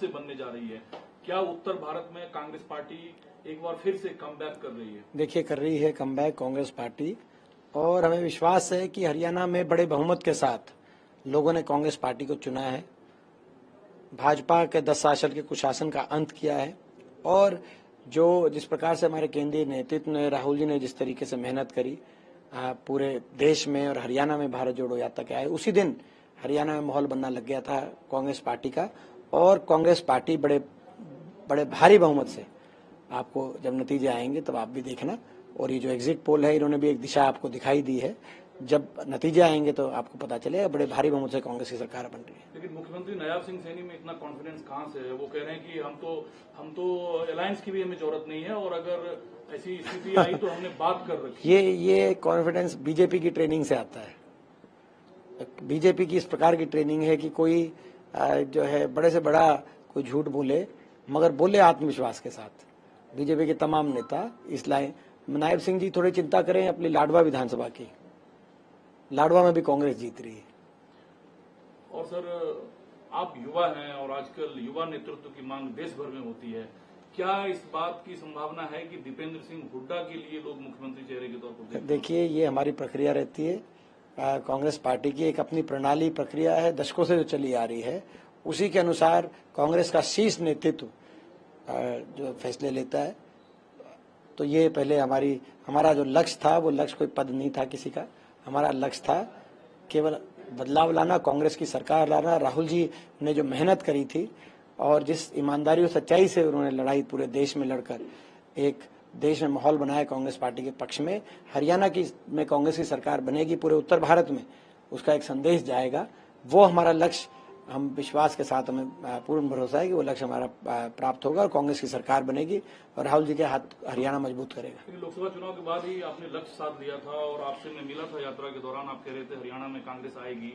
से बनने जा रही है। क्या उत्तर भारत में कांग्रेस पार्टी एक बार फिर से कमबैक कर रही है? देखिए, कर रही है कमबैक कांग्रेस पार्टी, और हमें विश्वास है कि हरियाणा में बड़े बहुमत के साथ लोगों ने कांग्रेस पार्टी को चुना है। भाजपा के 10 साल के कुशासन का अंत किया है, और जिस प्रकार से हमारे केंद्रीय नेतृत्व ने, राहुल जी ने जिस तरीके से मेहनत करी पूरे देश में और हरियाणा में भारत जोड़ो यात्रा के आए, उसी दिन हरियाणा में माहौल बनना लग गया था कांग्रेस पार्टी का। और कांग्रेस पार्टी बड़े बड़े भारी बहुमत से, आपको जब नतीजे आएंगे तब आप भी देखना, और ये जो एग्जिट पोल है इन्होंने भी एक दिशा आपको दिखाई दी है। जब नतीजे आएंगे तो आपको पता चलेगा, बड़े भारी बहुमत से कांग्रेस की सरकार बन रही है। लेकिन मुख्यमंत्री नायब सिंह सैनी में इतना कॉन्फिडेंस कहां से है? वो कह रहे हैं कि हम तो अलायंस की भी हमें जरूरत नहीं है, और अगर ऐसी स्थिति आई तो हमने बात कर रखी। ये कॉन्फिडेंस बीजेपी की ट्रेनिंग से आता है। बीजेपी की इस प्रकार की ट्रेनिंग है कि कोई जो है बड़े से बड़ा कोई झूठ बोले, मगर बोले आत्मविश्वास के साथ। बीजेपी के तमाम नेता इस लाइन, नायब सिंह जी थोड़ी चिंता करें अपनी लाडवा विधानसभा की। लाडवा में भी कांग्रेस जीत रही है। और सर, आप युवा हैं और आजकल युवा नेतृत्व की मांग देश भर में होती है। क्या इस बात की संभावना है कि दीपेंद्र सिंह हुड्डा के लिए लोग मुख्यमंत्री चेहरे के तौर पर? देखिए, ये हमारी प्रक्रिया रहती है। कांग्रेस पार्टी की एक अपनी प्रणाली प्रक्रिया है, दशकों से जो चली आ रही है, उसी के अनुसार कांग्रेस का शीर्ष नेतृत्व जो फैसले लेता है। तो ये पहले हमारा जो लक्ष्य था, वो लक्ष्य कोई पद नहीं था किसी का। हमारा लक्ष्य था केवल बदलाव लाना, कांग्रेस की सरकार लाना। राहुल जी ने जो मेहनत करी थी और जिस ईमानदारी और सच्चाई से उन्होंने लड़ाई पूरे देश में लड़कर एक देश में माहौल बनाया कांग्रेस पार्टी के पक्ष में, हरियाणा में कांग्रेस की सरकार बनेगी, पूरे उत्तर भारत में उसका एक संदेश जाएगा। वो हमारा लक्ष्य, हम विश्वास के साथ, हमें पूर्ण भरोसा है कि वो लक्ष्य हमारा प्राप्त होगा और कांग्रेस की सरकार बनेगी और राहुल जी के हाथ हरियाणा मजबूत करेगा। लोकसभा चुनाव के बाद ही आपने लक्ष्य साध लिया था, और आपसे मैं मिला था यात्रा के दौरान, आप कह रहे थे हरियाणा में कांग्रेस आएगी।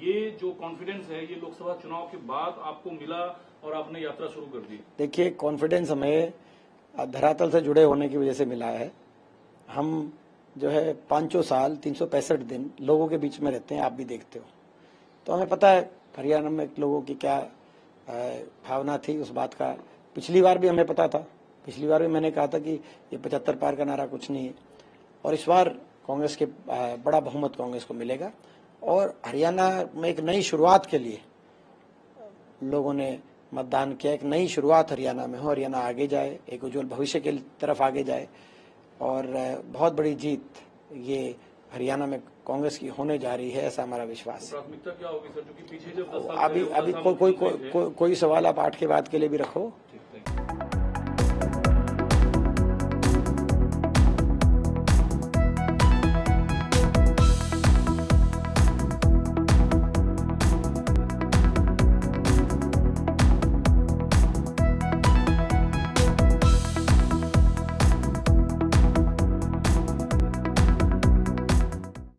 ये जो कॉन्फिडेंस है, ये लोकसभा चुनाव के बाद आपको मिला और आपने यात्रा शुरू कर दी? देखिए, कॉन्फिडेंस हमें धरातल से जुड़े होने की वजह से मिला है। हम जो है 500 साल 365 दिन लोगों के बीच में रहते हैं, आप भी देखते हो, तो हमें पता है हरियाणा में लोगों की क्या भावना थी उस बात का। पिछली बार भी हमें पता था, पिछली बार भी मैंने कहा था कि ये 75 पार का नारा कुछ नहीं है, और इस बार कांग्रेस के बड़ा बहुमत कांग्रेस को मिलेगा। और हरियाणा में एक नई शुरुआत के लिए लोगों ने मतदान किया। एक नई शुरुआत हरियाणा में हो, हरियाणा आगे जाए, एक उज्जवल भविष्य के तरफ आगे जाए, और बहुत बड़ी जीत ये हरियाणा में कांग्रेस की होने जा रही है, ऐसा हमारा विश्वास है। प्राथमिकता क्या होगी सर? क्योंकि पीछे जब 10 साल अभी कोई सवाल आप 8 के बाद के लिए भी रखो।